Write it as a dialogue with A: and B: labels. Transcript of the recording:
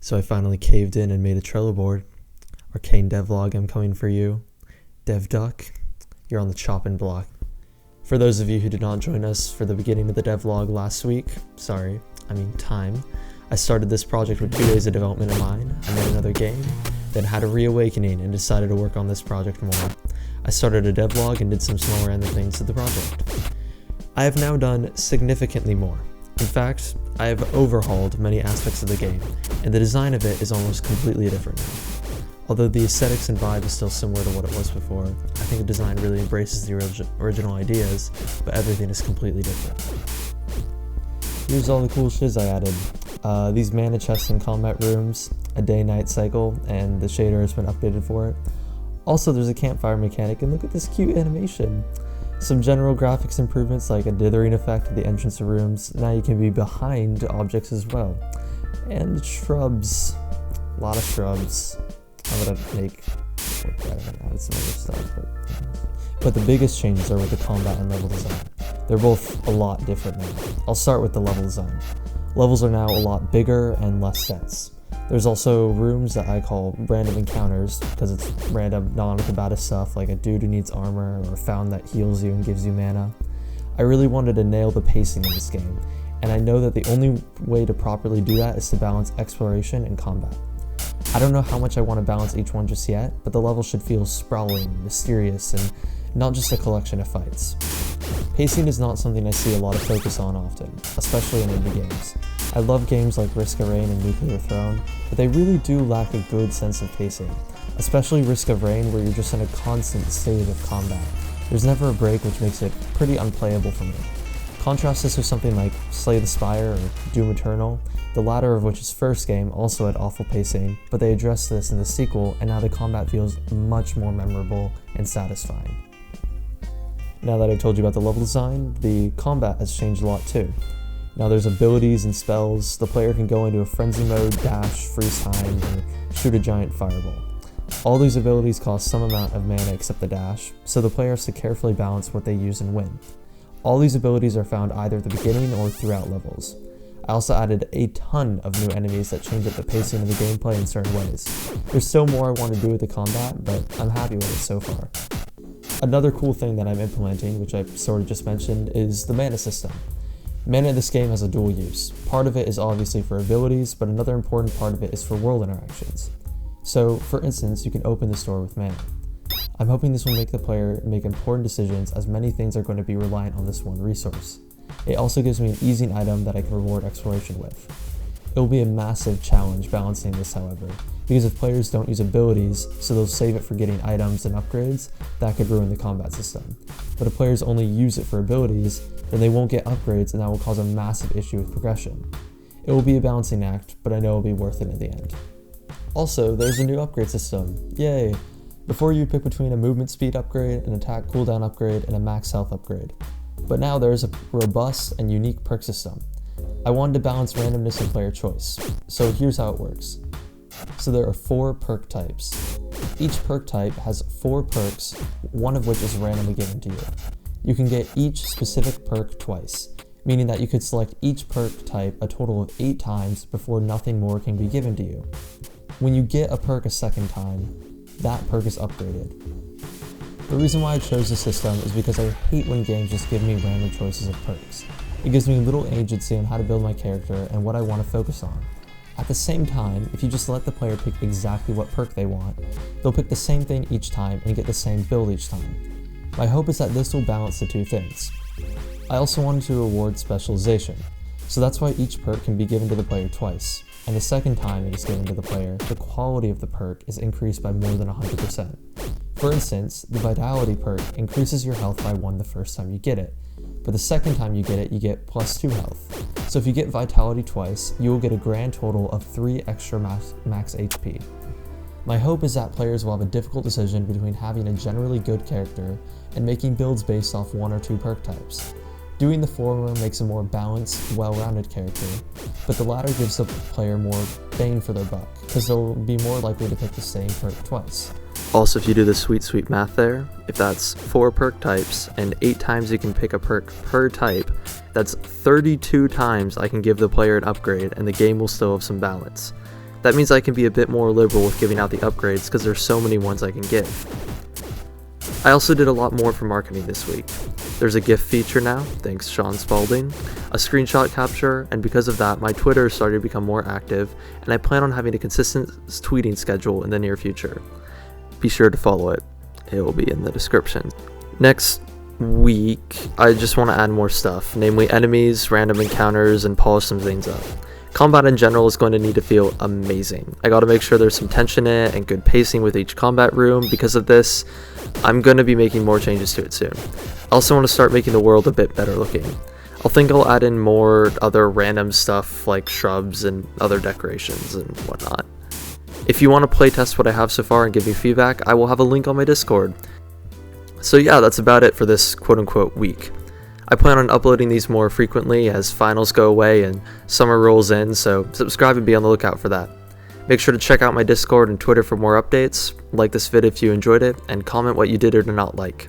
A: So I finally caved in and made a Trello board. Arcane Devlog, I'm coming for you. Devduck, you're on the chopping block. For those of you who did not join us for the beginning of the devlog last week, time, I started this project with 2 days of development in mind. I made another game, then had a reawakening and decided to work on this project more. I started a devlog and did some small random things to the project. I have now done significantly more. In fact, I have overhauled many aspects of the game, and the design of it is almost completely different now. Although the aesthetics and vibe is still similar to what it was before, I think the design really embraces the original ideas, but everything is completely different. Here's all the cool shiz I added. These mana chests and combat rooms, a day-night cycle, and the shader has been updated for it. Also, there's a campfire mechanic, and look at this cute animation. Some general graphics improvements like a dithering effect at the entrance of rooms. Now you can be behind objects as well. And shrubs. A lot of shrubs. I'm gonna make work better and add some other stuff. But the biggest changes are with the combat and level design. They're both a lot different now. I'll start with the level design. Levels are now a lot bigger and less dense. There's also rooms that I call random encounters because it's random non-combative stuff like a dude who needs armor or a fountain that heals you and gives you mana. I really wanted to nail the pacing in this game, and I know that the only way to properly do that is to balance exploration and combat. I don't know how much I want to balance each one just yet, but the level should feel sprawling, mysterious, and not just a collection of fights. Pacing is not something I see a lot of focus on often, especially in indie games. I love games like Risk of Rain and Nuclear Throne, but they really do lack a good sense of pacing, especially Risk of Rain where you're just in a constant state of combat. There's never a break, which makes it pretty unplayable for me. Contrast this with something like Slay the Spire or Doom Eternal, the latter of which is first game also had awful pacing, but they addressed this in the sequel and now the combat feels much more memorable and satisfying. Now that I've told you about the level design, the combat has changed a lot too. Now there's abilities and spells. The player can go into a frenzy mode, dash, freeze time, or shoot a giant fireball. All these abilities cost some amount of mana except the dash, so the player has to carefully balance what they use and win. All these abilities are found either at the beginning or throughout levels. I also added a ton of new enemies that change up the pacing of the gameplay in certain ways. There's still more I want to do with the combat, but I'm happy with it so far. Another cool thing that I'm implementing, which I sort of just mentioned, is the mana system. Mana in this game has a dual use. Part of it is obviously for abilities, but another important part of it is for world interactions. So, for instance, you can open the store with mana. I'm hoping this will make the player make important decisions as many things are going to be reliant on this one resource. It also gives me an easy item that I can reward exploration with. It will be a massive challenge balancing this, however, because if players don't use abilities, so they'll save it for getting items and upgrades, that could ruin the combat system. But if players only use it for abilities, then they won't get upgrades and that will cause a massive issue with progression. It will be a balancing act, but I know it will be worth it in the end. Also, there's a new upgrade system. Yay! Before you'd pick between a movement speed upgrade, an attack cooldown upgrade, and a max health upgrade. But now there's a robust and unique perk system. I wanted to balance randomness and player choice. So here's how it works. So there are 4 perk types. Each perk type has 4 perks, one of which is randomly given to you. You can get each specific perk twice, meaning that you could select each perk type a total of 8 times before nothing more can be given to you. When you get a perk a second time, that perk is upgraded. The reason why I chose this system is because I hate when games just give me random choices of perks. It gives me little agency on how to build my character and what I want to focus on. At the same time, if you just let the player pick exactly what perk they want, they'll pick the same thing each time and get the same build each time. My hope is that this will balance the two things. I also wanted to reward specialization, so that's why each perk can be given to the player twice, and the second time it is given to the player, the quality of the perk is increased by more than 100%. For instance, the Vitality perk increases your health by 1 the first time you get it, but the second time you get it, you get plus 2 health. So if you get Vitality twice, you will get a grand total of 3 extra max HP. My hope is that players will have a difficult decision between having a generally good character and making builds based off 1 or 2 perk types. Doing the former makes a more balanced, well-rounded character, but the latter gives the player more bang for their buck, because they'll be more likely to pick the same perk twice. Also, if you do the sweet math there, if that's 4 perk types and 8 times you can pick a perk per type, that's 32 times I can give the player an upgrade and the game will still have some balance. That means I can be a bit more liberal with giving out the upgrades because there's so many ones I can give. I also did a lot more for marketing this week. There's a GIF feature now, thanks Sean Spalding, a screenshot capture, and because of that, my Twitter started to become more active, and I plan on having a consistent tweeting schedule in the near future. Be sure to follow it. It will be in the description. Next week, I just want to add more stuff, namely enemies, random encounters, and polish some things up. Combat in general is going to need to feel amazing. I gotta make sure there's some tension in it and good pacing with each combat room. Because of this, I'm going to be making more changes to it soon. I also want to start making the world a bit better looking. I'll add in more other random stuff like shrubs and other decorations and whatnot. If you want to playtest what I have so far and give me feedback, I will have a link on my Discord. So yeah, that's about it for this quote-unquote week. I plan on uploading these more frequently as finals go away and summer rolls in, so subscribe and be on the lookout for that. Make sure to check out my Discord and Twitter for more updates, like this vid if you enjoyed it, and comment what you did or did not like.